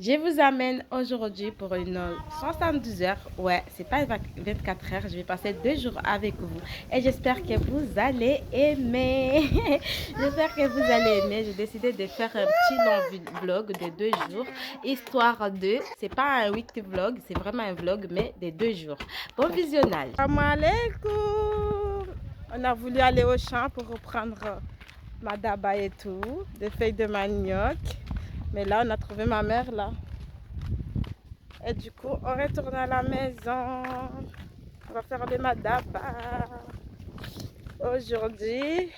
Je vous amène aujourd'hui pour une 72 heures. Ouais, c'est pas 24 heures. Je vais passer 2 jours avec vous. Et j'espère que vous allez aimer. J'espère que vous allez aimer. J'ai décidé de faire un petit long vlog de 2 jours. Histoire de... C'est pas un week vlog, c'est vraiment un vlog, mais de 2 jours. Bon visionnage. Salam alaikum. On a voulu aller au champ pour reprendre madaba et tout. Des feuilles de manioc. Mais là, on a trouvé ma mère là. Et du coup, on retourne à la maison. On va faire le madaba. Aujourd'hui,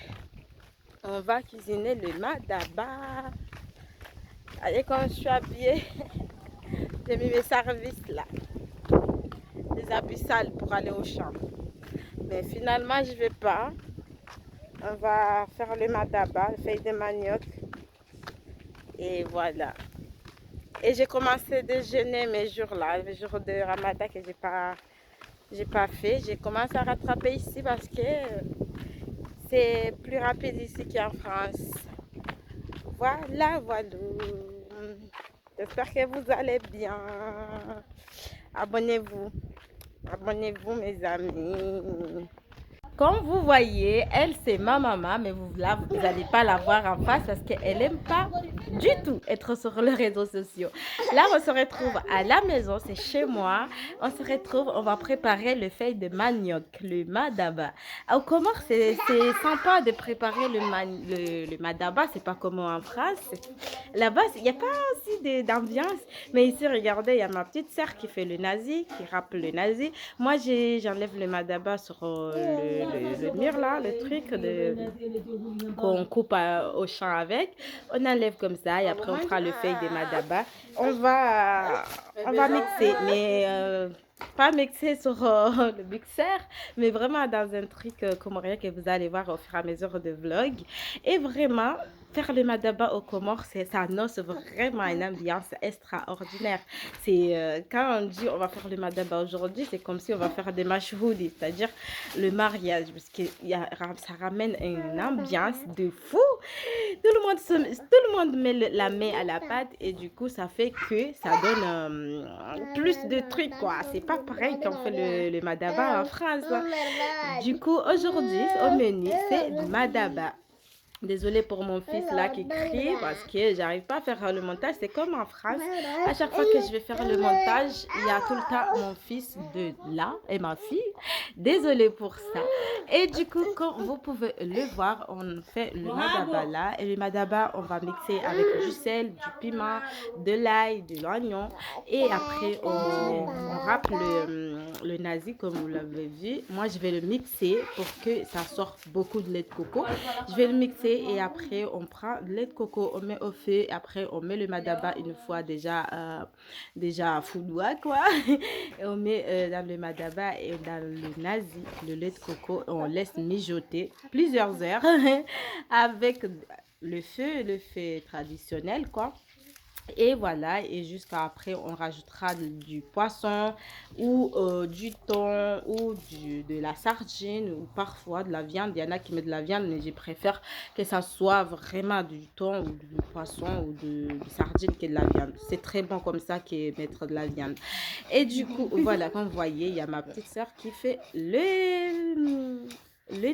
on va cuisiner le madaba. Allez, comme je suis habillée, j'ai mis mes services là. Des habits sales pour aller au champ. Mais finalement, je vais pas. On va faire le madaba, feuilles de manioc. Et voilà. Et j'ai commencé à déjeuner mes jours là, les jours de Ramadan que j'ai pas fait. J'ai commencé à rattraper ici parce que c'est plus rapide ici qu'en France. Voilà, voilà. J'espère que vous allez bien. Abonnez-vous. Abonnez-vous mes amis. Comme vous voyez, elle c'est ma maman, mais vous n'allez pas la voir en face parce qu'elle n'aime pas du tout être sur les réseaux sociaux. Là, on se retrouve à la maison, c'est chez moi. On se retrouve, on va préparer le feuille de manioc, le madaba. Au Comores, c'est sympa de préparer le madaba, c'est pas comme en France. Là-bas, il n'y a pas aussi d'ambiance. Mais ici, regardez, il y a ma petite sœur qui fait le nazi, qui rappe le nazi. Moi, j'enlève le madaba sur le mur là, le truc qu'on coupe au champ avec. On enlève comme ça et après on fera le feuille de madaba. On va mixer, mais pas mixer sur le mixeur, mais vraiment dans un truc comorien que vous allez voir au fur et à mesure de vlog. Et vraiment, faire le madaba au Comores, ça annonce vraiment une ambiance extraordinaire. C'est quand on dit on va faire le madaba aujourd'hui, c'est comme si on va faire des mashhoudi, c'est-à-dire le mariage, parce que ça ramène une ambiance de fou. Tout le monde met la main à la pâte et du coup ça fait que ça donne plus de trucs quoi. C'est pas pareil quand on fait le madaba en France. Du coup aujourd'hui au menu c'est le madaba. Désolée pour mon fils là qui crie parce que j'arrive pas à faire le montage. C'est comme en France. À chaque fois que je vais faire le montage, il y a tout le temps mon fils de là et ma fille. Désolée pour ça. Et du coup, comme vous pouvez le voir, on fait le madaba là. Et le madaba, on va mixer avec du sel, du piment, de l'ail, de l'oignon. Et après, on râpe le nazi comme vous l'avez vu. Moi, je vais le mixer pour que ça sorte beaucoup de lait de coco. Je vais le mixer et après on prend le lait de coco, on met au feu et après on met le madaba une fois déjà foudoua quoi. Et on met dans le madaba et dans le nazi le lait de coco, on laisse mijoter plusieurs heures avec le feu traditionnel quoi. Et voilà, et jusqu'à après on rajoutera du poisson ou du thon ou de la sardine ou parfois de la viande. Il y en a qui mettent de la viande, mais je préfère que ça soit vraiment du thon ou du poisson ou de sardine que de la viande. C'est très bon comme ça que mettre de la viande. Et du coup, voilà, comme vous voyez, il y a ma petite soeur qui fait le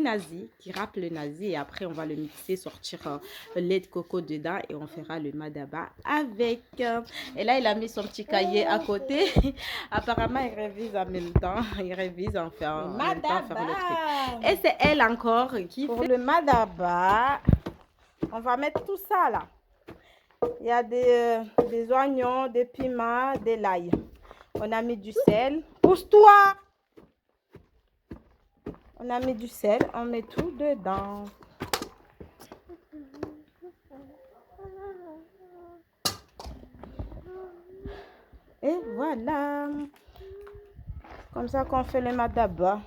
nazi, qui râpe le nazi et après on va le mixer, sortir le lait de coco dedans et on fera le madaba avec. Et là il a mis son petit cahier à côté. Apparemment il révise en même temps, il révise en même temps faire le truc. Et c'est elle encore qui pour fait le madaba. On va mettre tout ça là. Il y a des oignons, des piments, de l'ail. On a mis du sel. Pousse-toi! On a mis du sel, on met tout dedans. Et voilà. Comme ça qu'on fait le madaba.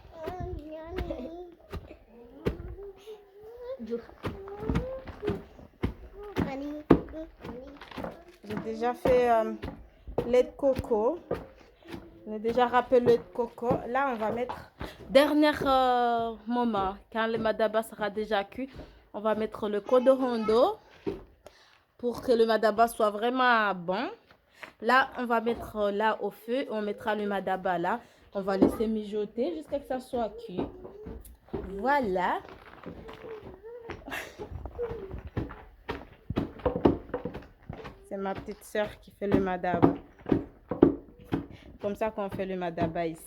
J'ai déjà fait lait de coco. On a déjà râpé le lait de coco. Là, on va mettre dernier moment. Quand le madaba sera déjà cuit, on va mettre le codorando pour que le madaba soit vraiment bon. Là, on va mettre là au feu. On mettra le madaba là. On va laisser mijoter jusqu'à ce que ça soit cuit. Voilà. C'est ma petite soeur qui fait le madaba. Comme ça qu'on fait le madaba ici.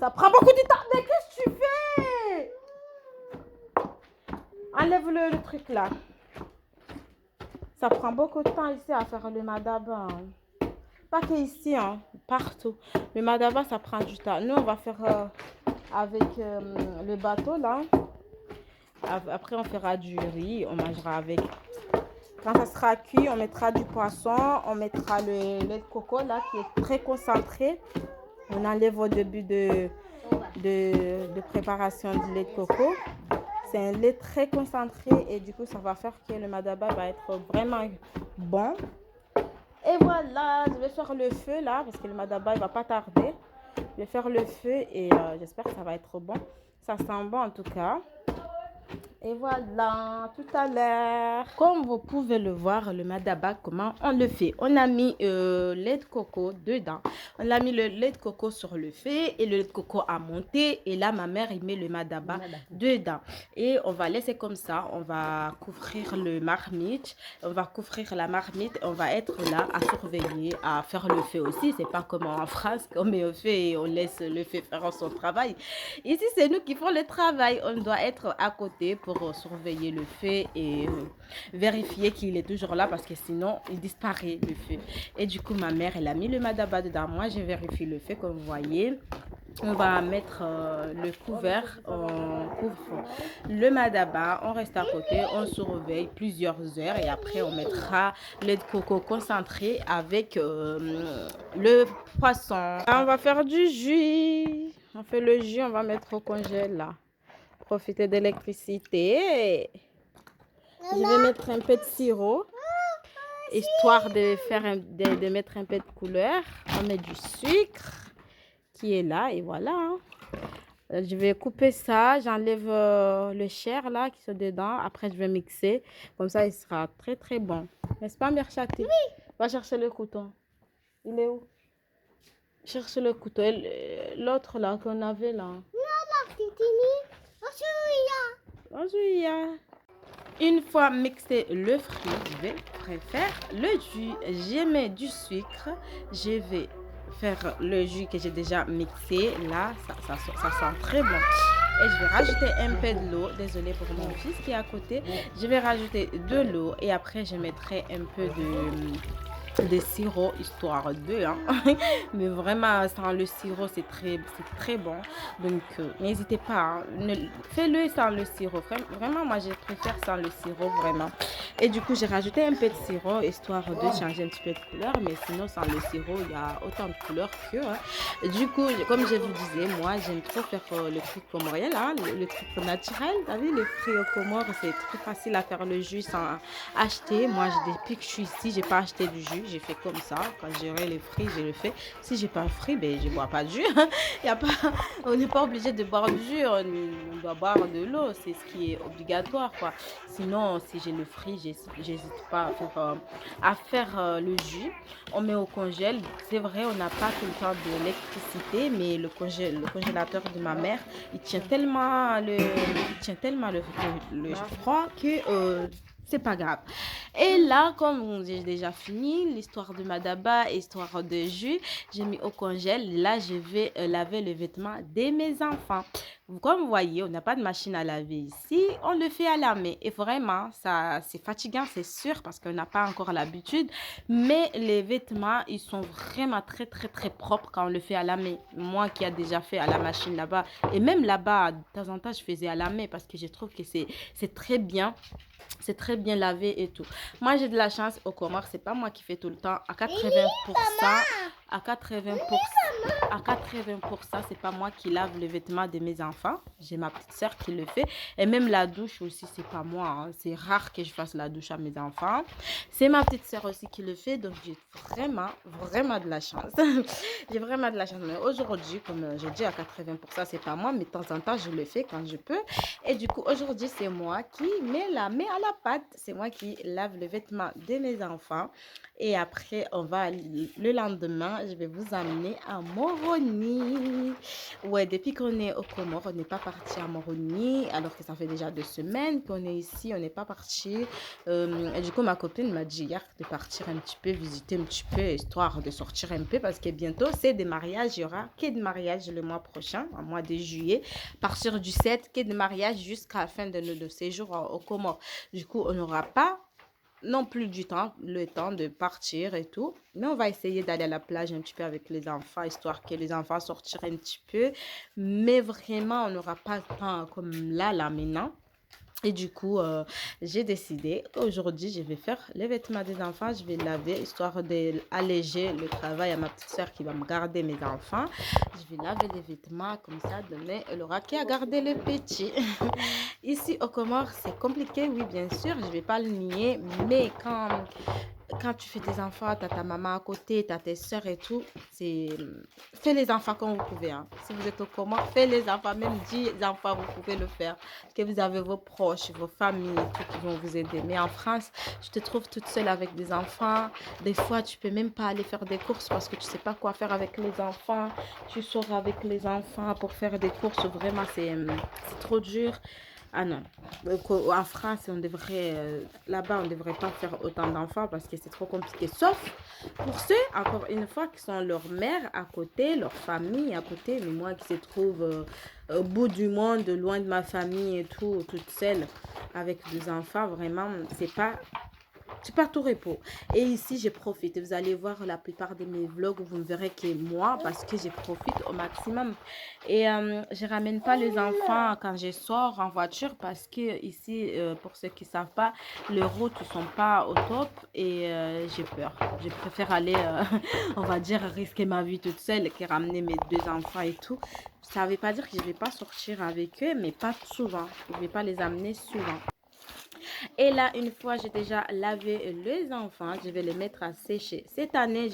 Ça prend beaucoup de temps. Mais qu'est-ce que tu fais? Enlève le truc là. Ça prend beaucoup de temps ici à faire le madaba. Hein. Pas que ici, hein, partout. Le madaba, ça prend du temps. Nous, on va faire avec le bateau là. Après, on fera du riz. On mangera avec. Quand ça sera cuit, on mettra du poisson. On mettra le lait de coco là qui est très concentré. On enlève au début de préparation du lait de coco. C'est un lait très concentré et du coup, ça va faire que le madaba va être vraiment bon. Et voilà, je vais faire le feu là parce que le madaba, il va pas tarder. Je vais faire le feu et j'espère que ça va être bon. Ça sent bon en tout cas. Et voilà, tout à l'heure. Comme vous pouvez le voir, le madaba, comment on le fait. On a mis lait de coco dedans. On a mis le lait de coco sur le feu et le lait de coco a monté. Et là, ma mère, il met le madaba dedans. Et on va laisser comme ça. On va couvrir le marmite. On va couvrir la marmite. On va être là à surveiller, à faire le feu aussi. C'est pas comme en France, on met au feu et on laisse le feu faire son travail. Ici, c'est nous qui faisons le travail. On doit être à côté pour surveiller le feu et vérifier qu'il est toujours là parce que sinon il disparaît le feu. Et du coup ma mère elle a mis le madaba dedans. Moi je vérifie le feu comme vous voyez. On va mettre le couvert, on couvre le madaba, on reste à côté, on surveille plusieurs heures et après on mettra le lait de coco concentré avec le poisson. Là, on va faire du jus. On fait le jus, on va mettre au congèle là. Profiter de l'électricité. Je vais mettre un peu de sirop, histoire de faire de mettre un peu de couleur. On met du sucre qui est là et voilà. Hein. Je vais couper ça, j'enlève le chair là qui est dedans. Après je vais mixer, comme ça il sera très très bon. N'est-ce pas Merchati? Oui. Va chercher le couteau. Il est où? Cherche le couteau. L'autre là qu'on avait là. Une fois mixé le fruit, je vais préférer le jus. Je mets du sucre. Je vais faire le jus que j'ai déjà mixé. Là, ça sent très bon. Et je vais rajouter un peu de l'eau. Désolée pour mon fils qui est à côté. Je vais rajouter de l'eau et après je mettrai un peu de sirop histoire de hein. Mais vraiment sans le sirop c'est très bon donc n'hésitez pas hein. Fais-le sans le sirop vraiment moi je préfère sans le sirop vraiment et du coup j'ai rajouté un peu de sirop histoire de changer un petit peu de couleur mais sinon sans le sirop il y a autant de couleurs que hein. Du coup comme je vous disais moi j'aime trop faire le truc comorien là le truc naturel. Vous savez les fruits au Comores c'est très facile à faire le jus sans acheter. Moi depuis que je suis ici j'ai pas acheté du jus. J'ai fait comme ça. Quand j'aurai les fruits, je le fais. Si j'ai pas de fruits, ben je bois pas de jus. Y a pas, on n'est pas obligé de boire du jus. On doit boire de l'eau. C'est ce qui est obligatoire, quoi. Sinon, si j'ai le fruit, j'hésite pas à faire le jus. On met au congèle. C'est vrai, on n'a pas tout le temps de l'électricité, mais le congélateur de ma mère, il tient tellement le froid que c'est pas grave. Et là, comme j'ai déjà fini l'histoire de madaba, histoire de jus, j'ai mis au congèle. Là, je vais laver le vêtement de mes enfants. Comme vous voyez, on n'a pas de machine à laver ici. On le fait à la main. Et vraiment, ça, c'est fatigant, c'est sûr, parce qu'on n'a pas encore l'habitude. Mais les vêtements, ils sont vraiment très, très, très propres quand on le fait à la main. Moi qui a déjà fait à la machine là-bas. Et même là-bas, de temps en temps, je faisais à la main parce que je trouve que c'est très bien. C'est très bien lavé et tout. Moi, j'ai de la chance au Comores. C'est pas moi qui fais tout le temps. À 80%, à 80%, c'est pas moi qui lave les vêtements de mes enfants. J'ai ma petite soeur qui le fait. Et même la douche aussi, c'est pas moi, hein. C'est rare que je fasse la douche à mes enfants. C'est ma petite soeur aussi qui le fait. Donc, j'ai vraiment de la chance. J'ai vraiment de la chance. Mais aujourd'hui, comme j'ai dit, à 80%, c'est pas moi. Mais de temps en temps, je le fais quand je peux. Et du coup, aujourd'hui, c'est moi qui mets la main à la pâte. C'est moi qui lave les vêtements de mes enfants. Et après, le lendemain, je vais vous amener à Moroni. Ouais, depuis qu'on est au Comores, on n'est pas parti à Moroni, alors que ça fait déjà 2 semaines qu'on est ici, on n'est pas parti. Et du coup, ma copine m'a dit hier de partir un petit peu, visiter un petit peu, histoire de sortir un peu, parce que bientôt, c'est des mariages. Il y aura que de mariages le mois prochain, au mois de juillet. À partir du 7, que de mariages jusqu'à la fin de notre séjour au Comores. Du coup, on n'aura pas non plus le temps de partir et tout. Mais on va essayer d'aller à la plage un petit peu avec les enfants, histoire que les enfants sortent un petit peu. Mais vraiment, on n'aura pas le temps comme là maintenant. Et du coup, j'ai décidé qu'aujourd'hui, je vais faire les vêtements des enfants. Je vais laver, histoire d'alléger le travail à ma petite soeur qui va me garder mes enfants. Je vais laver les vêtements comme ça. Demain, elle aura qu'à garder le petit. Ici, au Comores, c'est compliqué, oui, bien sûr. Je ne vais pas le nier. Mais quand tu fais tes enfants, tu as ta maman à côté, tu as tes soeurs et tout, fais les enfants comme vous pouvez. Hein. Si vous êtes au Comores, fais les enfants, même 10 enfants, vous pouvez le faire. Parce que vous avez vos proches, vos familles, tout qui vont vous aider. Mais en France, tu te trouves toute seule avec des enfants. Des fois, tu peux même pas aller faire des courses parce que tu sais pas quoi faire avec les enfants. Tu sors avec les enfants pour faire des courses. Vraiment, c'est trop dur. Ah non, donc, en France, là-bas, on ne devrait pas faire autant d'enfants parce que c'est trop compliqué. Sauf pour ceux, encore une fois, qui sont leur mère à côté, leur famille à côté. Mais moi qui se trouve au bout du monde, loin de ma famille et tout, toute seule, avec 2 enfants, vraiment, c'est pas tout repos. Et ici, je profite. Vous allez voir la plupart de mes vlogs, vous ne verrez que moi parce que je profite au maximum. Et je ramène pas les enfants quand je sors en voiture parce que ici, pour ceux qui ne savent pas, les routes ne sont pas au top et j'ai peur. Je préfère aller, on va dire, risquer ma vie toute seule que ramener mes 2 enfants et tout. Ça ne veut pas dire que je ne vais pas sortir avec eux, mais pas souvent. Je ne vais pas les amener souvent. Et là, une fois j'ai déjà lavé les enfants, je vais les mettre à sécher. Cette année,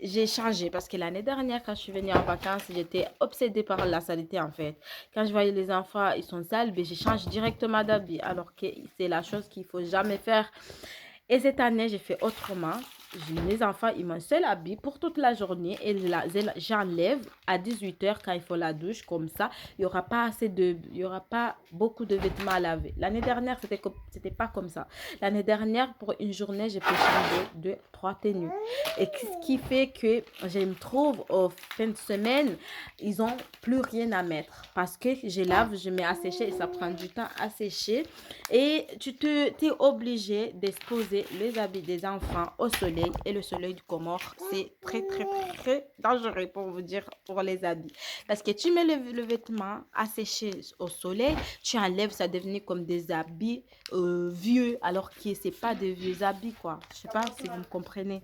j'ai changé parce que l'année dernière, quand je suis venue en vacances, j'étais obsédée par la saleté en fait. Quand je voyais les enfants, ils sont sales, ben, je change directement d'habit alors que c'est la chose qu'il ne faut jamais faire. Et cette année, j'ai fait autrement. Les enfants, ils m'ont un seul habit pour toute la journée et j'enlève à 18h quand il faut la douche. Comme ça, il n'y aura pas beaucoup de vêtements à laver. L'année dernière, c'était pas comme ça. L'année dernière, pour une journée, j'ai pu changer 2-3 tenues. Et ce qui fait que je me trouve au fin de semaine, ils n'ont plus rien à mettre. Parce que je lave, je mets à sécher et ça prend du temps à sécher. Et tu es obligé d'exposer les habits des enfants au soleil. Et le soleil du Comores, c'est très dangereux pour vous dire, pour les habits. Parce que tu mets le vêtement à sécher au soleil, tu enlèves, ça devient comme des habits vieux, alors que c'est pas des vieux habits, quoi. Je sais pas si vous me comprenez.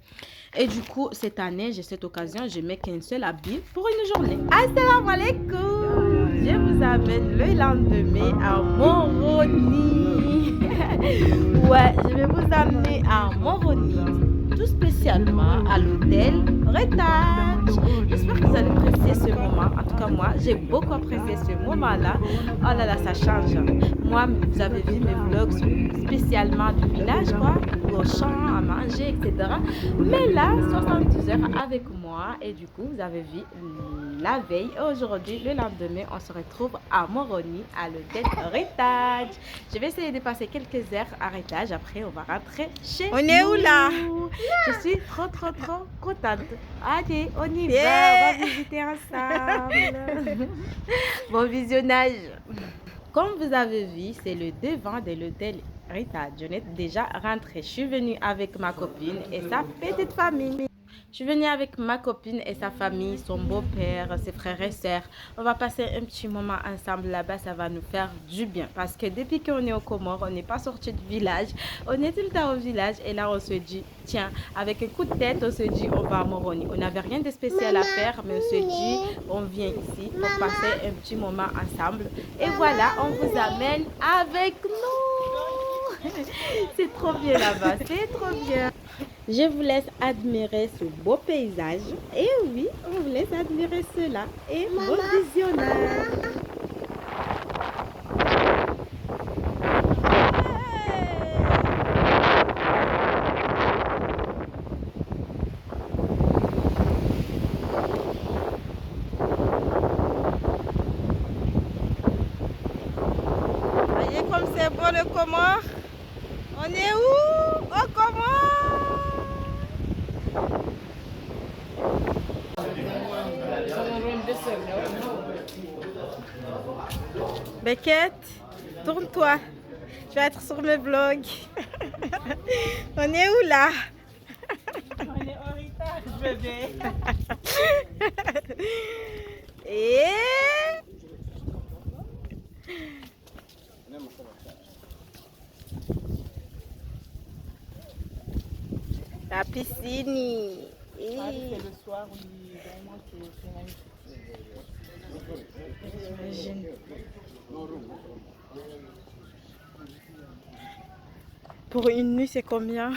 Et du coup, cette année, j'ai cette occasion, je mets qu'un seul habit pour une journée. Assalamu alaikum! Je vous amène le lendemain à Moroni. Ouais, je vais vous amener à Moroni, tout spécialement à l'hôtel Héritage. J'espère que vous allez apprécier ce moment. En tout cas, moi, j'ai beaucoup apprécié ce moment-là. Oh là là, ça change. Moi, vous avez vu mes vlogs spécialement du village, quoi, au champ, à manger, etc. Mais là, 72 heures avec moi. Et du coup, vous avez vu la veille. Aujourd'hui, le lendemain, on se retrouve à Moroni, à l'hôtel Héritage. Je vais essayer de passer quelques heures à Héritage. Après, on va rentrer chez nous. On est où là? Je suis trop contente. Allez, on y va. On va visiter ensemble. Bon visionnage. Comme vous avez vu, c'est le devant de l'hôtel Héritage. Je suis déjà rentrée. Je suis venue avec ma copine et sa petite famille. Je suis venue avec ma copine et sa famille, son beau-père, ses frères et sœurs. On va passer un petit moment ensemble là-bas, ça va nous faire du bien. Parce que depuis qu'on est au Comores, on n'est pas sorti du village. On est tout le temps au village et là on se dit, tiens, avec un coup de tête, on se dit, on va à Moroni. On n'avait rien de spécial à faire, mais on se dit, on vient ici pour passer un petit moment ensemble. Et voilà, on vous amène avec nous. C'est trop bien là-bas, c'est trop bien. Je vous laisse admirer ce beau paysage. Et oui, on vous laisse admirer cela. Et bon visionnage. Voyez comme c'est beau le Comore. On est où? Au Comore. Beckett, tourne-toi. Je vais être sur mes vlogs. On est où là? On est en retard, bébé. Et la piscine. C'est le soir, oui, vraiment, c'est magnifique. J'imagine. Pour une nuit, c'est combien?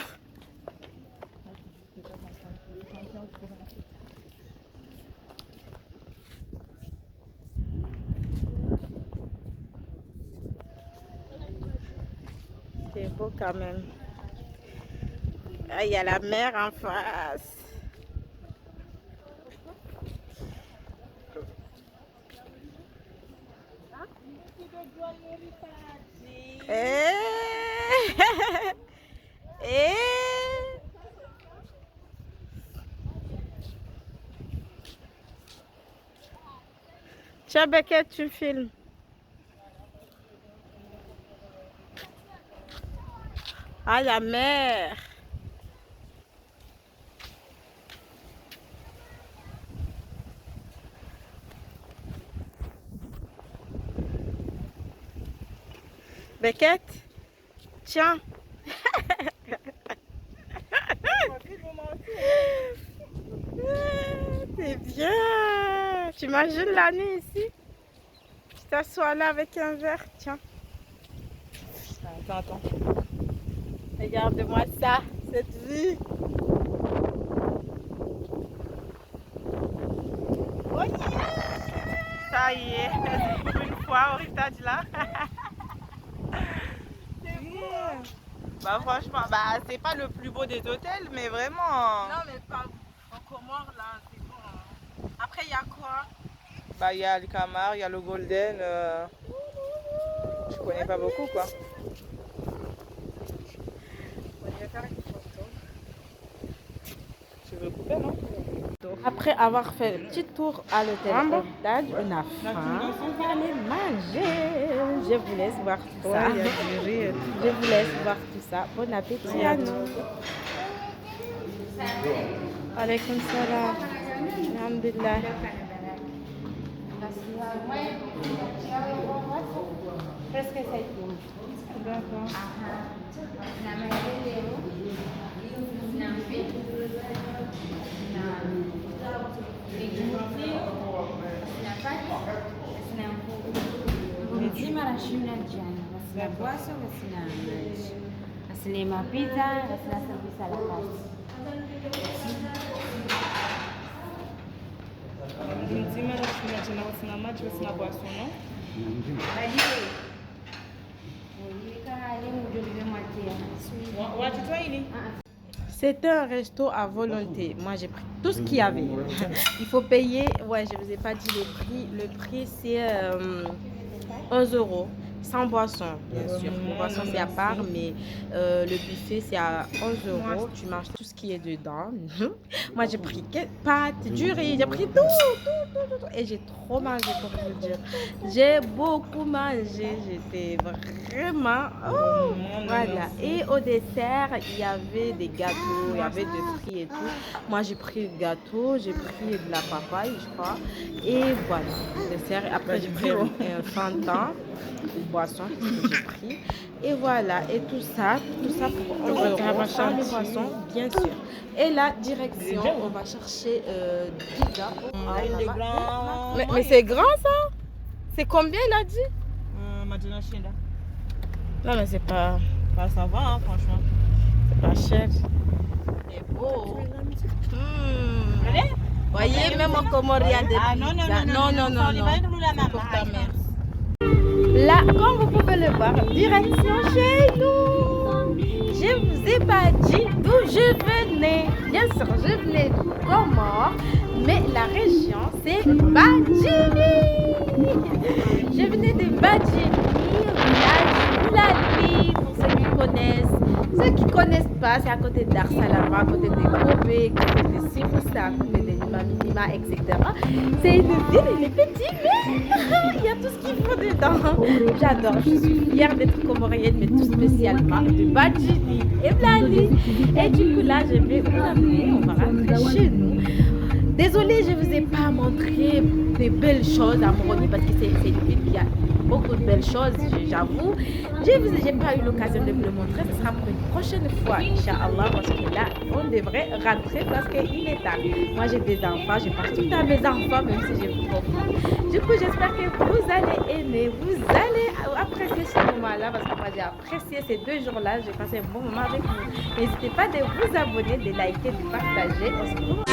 C'est beau quand même. Ah, il y a la mer en face. Tiens, Beckett, tu filmes. Ah, la mer. Beckett, tiens. C'est bien. Tu imagines la nuit ici? Tu t'assois là avec un verre, tiens. Attends. Regarde-moi ça, cette vue. Oh yeah! Ça y est, pour une fois, Aurita dit là. C'est beau. Bah franchement, bah c'est pas le plus beau des hôtels, mais vraiment. Non, mais pas en Comores là, c'est bon. Hein. Après, il y a quoi? Bah il y a le Camar, il y a le Golden. Je connais pas beaucoup quoi. Tu veux couper, non? Après avoir fait le petit tour à l'hôtel Héritage, on a faim. On va aller manger. Je vous laisse voir tout ça. Je vous laisse voir tout ça. Bon appétit à nous. Alaykoum salam. Alhamdulillah. Presque ça y est. D'accord. Nzima la shina jana wasina bwaso wasina maji wasina mapita wasina service à la carte. Nzima la shina jana wasina maji wasina boisson, non? C'était un resto à volonté. Moi, j'ai pris tout ce qu'il y avait. Il faut payer. Ouais, je ne vous ai pas dit le prix. Le prix, c'est 11 €. Sans boisson, bien sûr. Les boissons, c'est à part, mais le buffet, c'est à 11 €. Tu manges tout ce qui est dedans. Moi, j'ai pris pâtes, du riz, j'ai pris tout. Et j'ai trop mangé, pour vous dire. J'ai beaucoup mangé. J'étais vraiment... Oh, voilà. Et au dessert, il y avait des gâteaux, il y avait des fruits et tout. Moi, j'ai pris le gâteau, j'ai pris de la papaye, je crois. Et voilà, le dessert. Après, j'ai pris un Fanta. Boisson que j'ai pris et voilà, et tout ça pour 11 € sans les boissons, bien sûr. Et la direction, on va chercher pizza. Mais c'est grand ça? C'est combien il a dit? Non mais c'est pas... Ça va, hein, franchement. C'est pas cher. C'est beau. Voyez, même au Comorien des pizzas. Non. C'est pour ta mère. Là, comme vous pouvez le voir, direction chez nous. Je vous ai pas dit d'où je venais. Bien sûr, je venais du Comore, mais la région c'est Badjili. Je venais de Badjili, village Oulali, pour ceux qui connaissent. Ceux qui ne connaissent pas, c'est à côté d'Arsalama, à côté de Kobe, à côté de Siroussa, à côté de Mamima, etc. C'est une ville, il est petit, mais il y a tout ce qu'il faut dedans. J'adore, je suis fière d'être comorienne, mais tout spécialement de Badjili et Blali. Et du coup là, je vais vous amener, on va rentrer chez nous. Désolée, je ne vous ai pas montré des belles choses à Moroni parce que c'est une ville qui a beaucoup de belles choses, j'avoue. Je n'ai pas eu l'occasion de vous le montrer. Ce sera pour une prochaine fois, Inch'Allah, parce que là, on devrait rentrer parce qu'il est tard. Moi, j'ai des enfants, je passe tout le temps à mes enfants, même si j'ai beaucoup. Du coup, j'espère que vous allez aimer, vous allez apprécier ce moment-là, parce que moi, j'ai apprécié ces 2 jours-là. J'ai passé un bon moment avec vous. N'hésitez pas de vous abonner, de liker, de partager. On se retrouve.